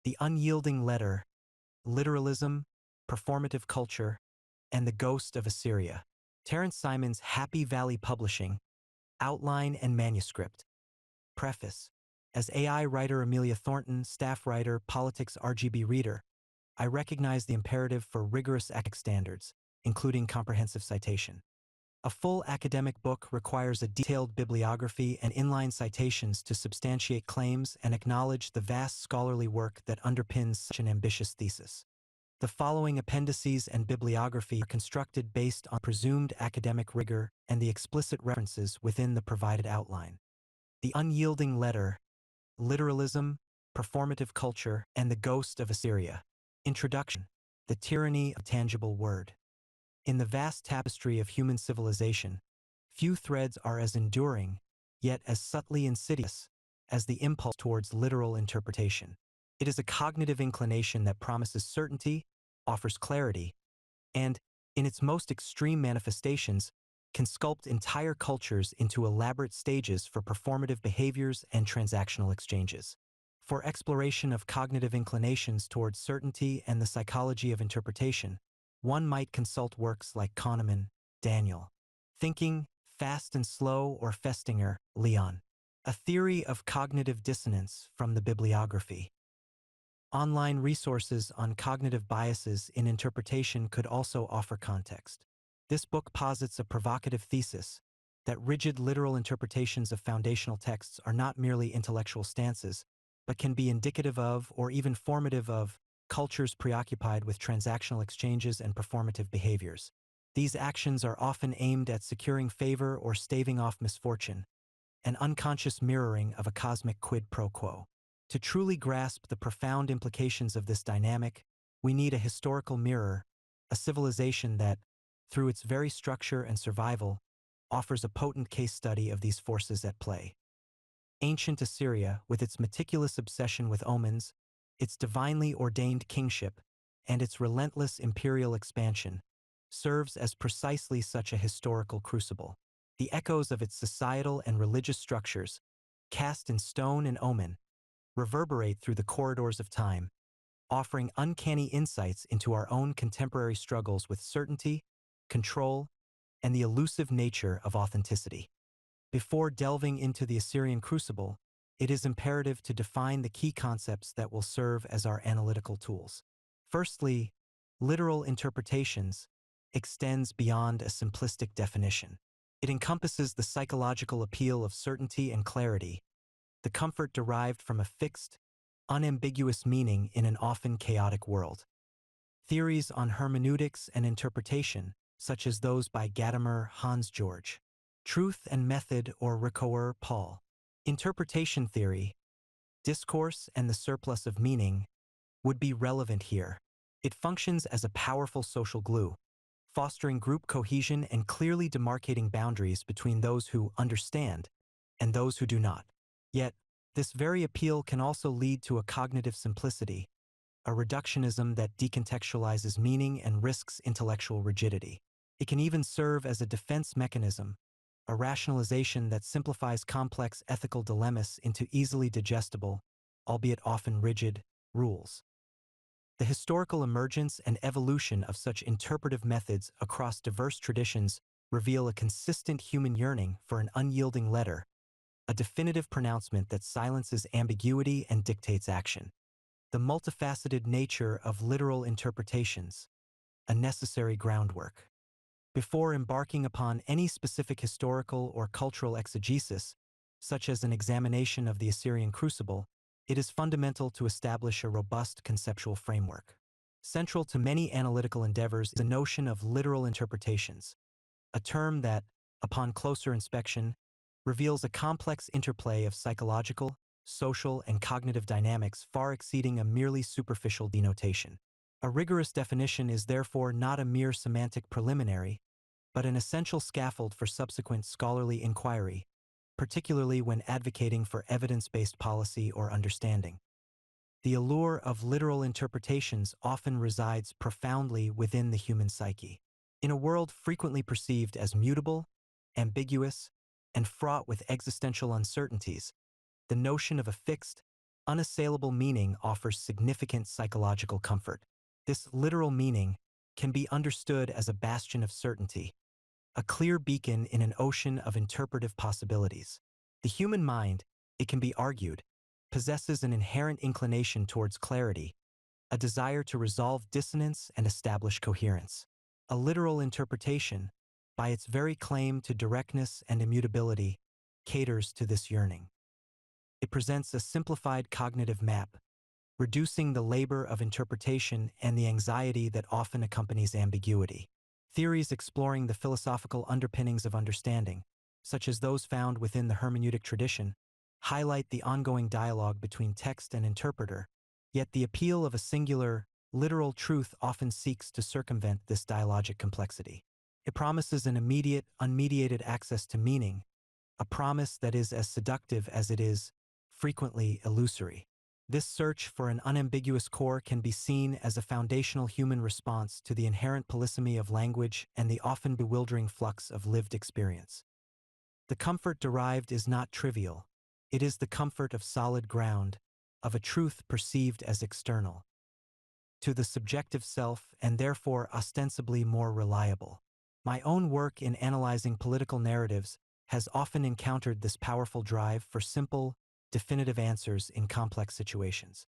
The Unyielding Letter, Literalism, Performative Culture, and the Ghost of Assyria. Terence Simon's Happy Valley Publishing, Outline and Manuscript. Preface. As AI writer Amelia Thornton, staff writer, politics RGB reader, I recognize the imperative for rigorous academic standards, including comprehensive citation. A full academic book requires a detailed bibliography and inline citations to substantiate claims and acknowledge the vast scholarly work that underpins such an ambitious thesis. The following appendices and bibliography are constructed based on presumed academic rigor and the explicit references within the provided outline. The Unyielding Letter, Literalism, Performative Culture, and the Ghost of Assyria. Introduction. The Tyranny of Tangible Word. In the vast tapestry of human civilization, few threads are as enduring, yet as subtly insidious, as the impulse towards literal interpretation. It is a cognitive inclination that promises certainty, offers clarity, and, in its most extreme manifestations, can sculpt entire cultures into elaborate stages for performative behaviors and transactional exchanges. For exploration of cognitive inclinations towards certainty and the psychology of interpretation, one might consult works like Kahneman, Daniel, Thinking, Fast and Slow, or Festinger, Leon. A Theory of Cognitive Dissonance from the bibliography. Online resources on cognitive biases in interpretation could also offer context. This book posits a provocative thesis that rigid literal interpretations of foundational texts are not merely intellectual stances, but can be indicative of, or even formative of, cultures preoccupied with transactional exchanges and performative behaviors. These actions are often aimed at securing favor or staving off misfortune, an unconscious mirroring of a cosmic quid pro quo. To truly grasp the profound implications of this dynamic, we need a historical mirror, a civilization that, through its very structure and survival, offers a potent case study of these forces at play. Ancient Assyria, with its meticulous obsession with omens, its divinely ordained kingship, and its relentless imperial expansion, serves as precisely such a historical crucible. The echoes of its societal and religious structures, cast in stone and omen, reverberate through the corridors of time, offering uncanny insights into our own contemporary struggles with certainty, control, and the elusive nature of authenticity. Before delving into the Assyrian crucible, it is imperative to define the key concepts that will serve as our analytical tools. Firstly, literal interpretations extends beyond a simplistic definition. It encompasses the psychological appeal of certainty and clarity, the comfort derived from a fixed, unambiguous meaning in an often chaotic world. Theories on hermeneutics and interpretation, such as those by Gadamer, Hans George, Truth and Method, or Ricoeur, Paul. Interpretation theory, discourse and the surplus of meaning, would be relevant here. It functions as a powerful social glue, fostering group cohesion and clearly demarcating boundaries between those who understand and those who do not. Yet, this very appeal can also lead to a cognitive simplicity, a reductionism that decontextualizes meaning and risks intellectual rigidity. It can even serve as a defense mechanism, a rationalization that simplifies complex ethical dilemmas into easily digestible, albeit often rigid, rules. The historical emergence and evolution of such interpretive methods across diverse traditions reveal a consistent human yearning for an unyielding letter, a definitive pronouncement that silences ambiguity and dictates action. The multifaceted nature of literal interpretations, a necessary groundwork. Before embarking upon any specific historical or cultural exegesis, such as an examination of the Assyrian crucible, it is fundamental to establish a robust conceptual framework. Central to many analytical endeavors is the notion of literal interpretations, a term that, upon closer inspection, reveals a complex interplay of psychological, social, and cognitive dynamics far exceeding a merely superficial denotation. A rigorous definition is therefore not a mere semantic preliminary, but an essential scaffold for subsequent scholarly inquiry, particularly when advocating for evidence-based policy or understanding. The allure of literal interpretations often resides profoundly within the human psyche. In a world frequently perceived as mutable, ambiguous, and fraught with existential uncertainties, the notion of a fixed, Unassailable meaning offers significant psychological comfort. This literal meaning can be understood as a bastion of certainty, a clear beacon in an ocean of interpretive possibilities. The human mind, it can be argued, possesses an inherent inclination towards clarity, a desire to resolve dissonance and establish coherence. A literal interpretation, by its very claim to directness and immutability, caters to this yearning. It presents a simplified cognitive map, reducing the labor of interpretation and the anxiety that often accompanies ambiguity. Theories exploring the philosophical underpinnings of understanding, such as those found within the hermeneutic tradition, highlight the ongoing dialogue between text and interpreter, yet the appeal of a singular, literal truth often seeks to circumvent this dialogic complexity. It promises an immediate, unmediated access to meaning, a promise that is as seductive as it is frequently illusory. This search for an unambiguous core can be seen as a foundational human response to the inherent polysemy of language and the often bewildering flux of lived experience. The comfort derived is not trivial. It is the comfort of solid ground, of a truth perceived as external to the subjective self and therefore ostensibly more reliable. My own work in analyzing political narratives has often encountered this powerful drive for simple, definitive answers in complex situations.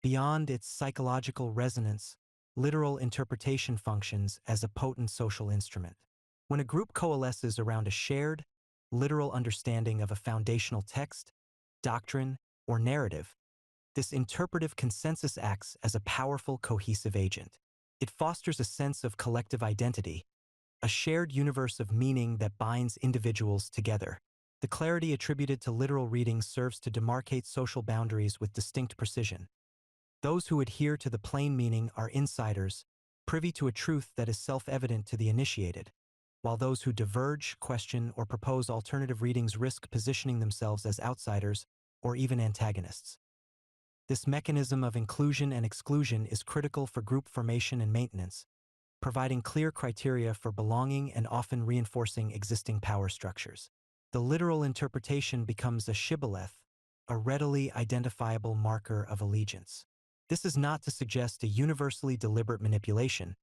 Beyond its psychological resonance, literal interpretation functions as a potent social instrument. When a group coalesces around a shared, literal understanding of a foundational text, doctrine, or narrative, this interpretive consensus acts as a powerful cohesive agent. It fosters a sense of collective identity, a shared universe of meaning that binds individuals together. The clarity attributed to literal reading serves to demarcate social boundaries with distinct precision. Those who adhere to the plain meaning are insiders, privy to a truth that is self-evident to the initiated, while those who diverge, question, or propose alternative readings risk positioning themselves as outsiders or even antagonists. This mechanism of inclusion and exclusion is critical for group formation and maintenance, providing clear criteria for belonging and often reinforcing existing power structures. The literal interpretation becomes a shibboleth, a readily identifiable marker of allegiance. This is not to suggest a universally deliberate manipulation,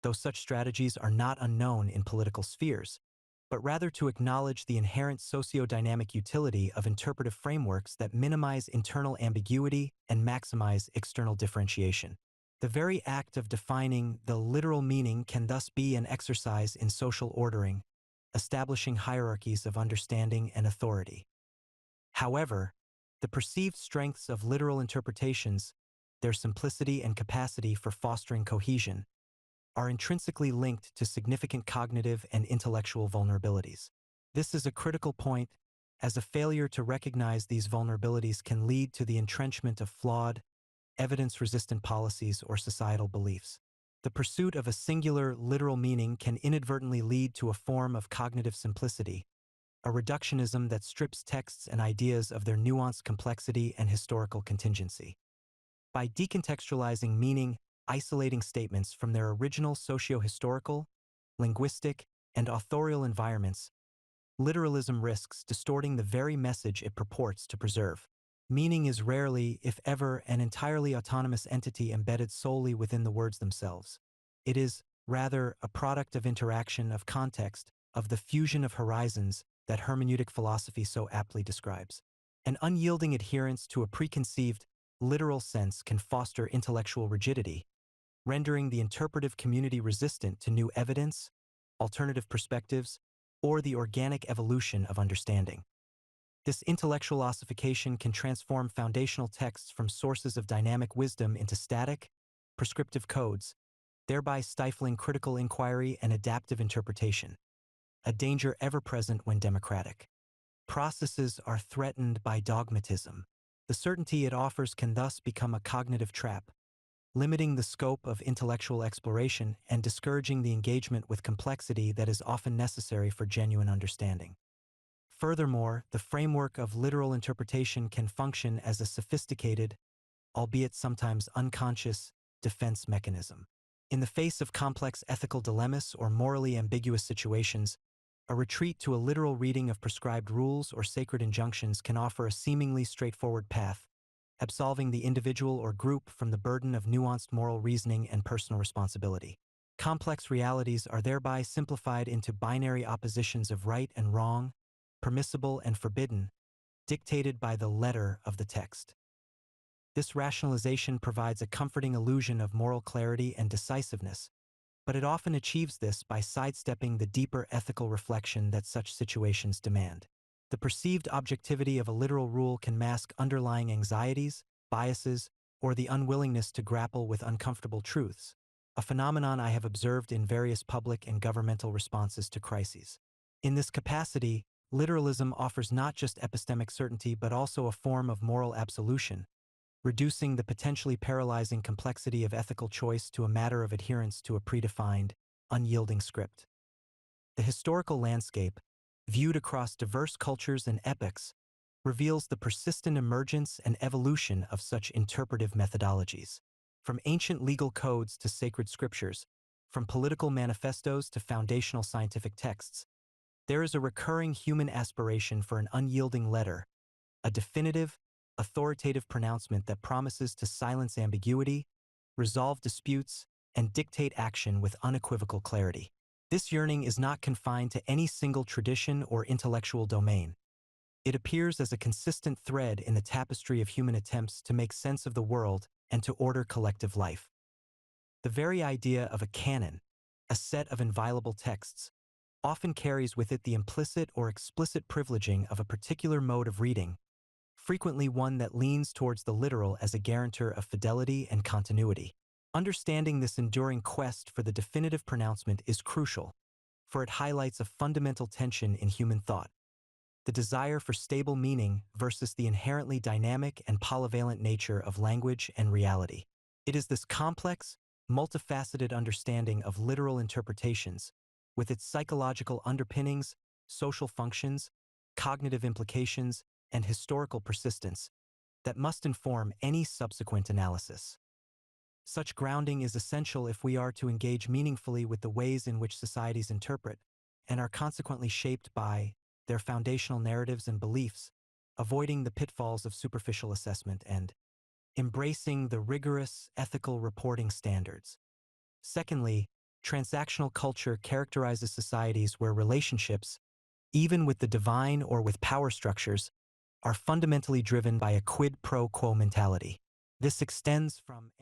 though such strategies are not unknown in political spheres, but rather to acknowledge the inherent socio-dynamic utility of interpretive frameworks that minimize internal ambiguity and maximize external differentiation. The very act of defining the literal meaning can thus be an exercise in social ordering, establishing hierarchies of understanding and authority. However, the perceived strengths of literal interpretations, their simplicity and capacity for fostering cohesion, are intrinsically linked to significant cognitive and intellectual vulnerabilities. This is a critical point, as a failure to recognize these vulnerabilities can lead to the entrenchment of flawed, evidence-resistant policies or societal beliefs. The pursuit of a singular, literal meaning can inadvertently lead to a form of cognitive simplicity, a reductionism that strips texts and ideas of their nuanced complexity and historical contingency. By decontextualizing meaning, isolating statements from their original socio-historical, linguistic, and authorial environments, literalism risks distorting the very message it purports to preserve. Meaning is rarely, if ever, an entirely autonomous entity embedded solely within the words themselves. It is, rather, a product of interaction, of context, of the fusion of horizons that hermeneutic philosophy so aptly describes. An unyielding adherence to a preconceived, literal sense can foster intellectual rigidity, rendering the interpretive community resistant to new evidence, alternative perspectives, or the organic evolution of understanding. This intellectual ossification can transform foundational texts from sources of dynamic wisdom into static, prescriptive codes, thereby stifling critical inquiry and adaptive interpretation, a danger ever present when democratic processes are threatened by dogmatism. The certainty it offers can thus become a cognitive trap, limiting the scope of intellectual exploration and discouraging the engagement with complexity that is often necessary for genuine understanding. Furthermore, the framework of literal interpretation can function as a sophisticated, albeit sometimes unconscious, defense mechanism. In the face of complex ethical dilemmas or morally ambiguous situations, a retreat to a literal reading of prescribed rules or sacred injunctions can offer a seemingly straightforward path, absolving the individual or group from the burden of nuanced moral reasoning and personal responsibility. Complex realities are thereby simplified into binary oppositions of right and wrong, permissible and forbidden, dictated by the letter of the text. This rationalization provides a comforting illusion of moral clarity and decisiveness, but it often achieves this by sidestepping the deeper ethical reflection that such situations demand. The perceived objectivity of a literal rule can mask underlying anxieties, biases, or the unwillingness to grapple with uncomfortable truths, a phenomenon I have observed in various public and governmental responses to crises. In this capacity, literalism offers not just epistemic certainty but also a form of moral absolution, reducing the potentially paralyzing complexity of ethical choice to a matter of adherence to a predefined, unyielding script. The historical landscape, viewed across diverse cultures and epochs, reveals the persistent emergence and evolution of such interpretive methodologies. From ancient legal codes to sacred scriptures, from political manifestos to foundational scientific texts, there is a recurring human aspiration for an unyielding letter, a definitive, authoritative pronouncement that promises to silence ambiguity, resolve disputes, and dictate action with unequivocal clarity. This yearning is not confined to any single tradition or intellectual domain. It appears as a consistent thread in the tapestry of human attempts to make sense of the world and to order collective life. The very idea of a canon, a set of inviolable texts, often carries with it the implicit or explicit privileging of a particular mode of reading, frequently one that leans towards the literal as a guarantor of fidelity and continuity. Understanding this enduring quest for the definitive pronouncement is crucial, for it highlights a fundamental tension in human thought: the desire for stable meaning versus the inherently dynamic and polyvalent nature of language and reality. It is this complex, multifaceted understanding of literal interpretations, with its psychological underpinnings, social functions, cognitive implications, and historical persistence, that must inform any subsequent analysis. Such grounding is essential if we are to engage meaningfully with the ways in which societies interpret and are consequently shaped by their foundational narratives and beliefs, avoiding the pitfalls of superficial assessment and embracing the rigorous ethical reporting standards. Secondly, transactional culture characterizes societies where relationships, even with the divine or with power structures, are fundamentally driven by a quid pro quo mentality. This extends from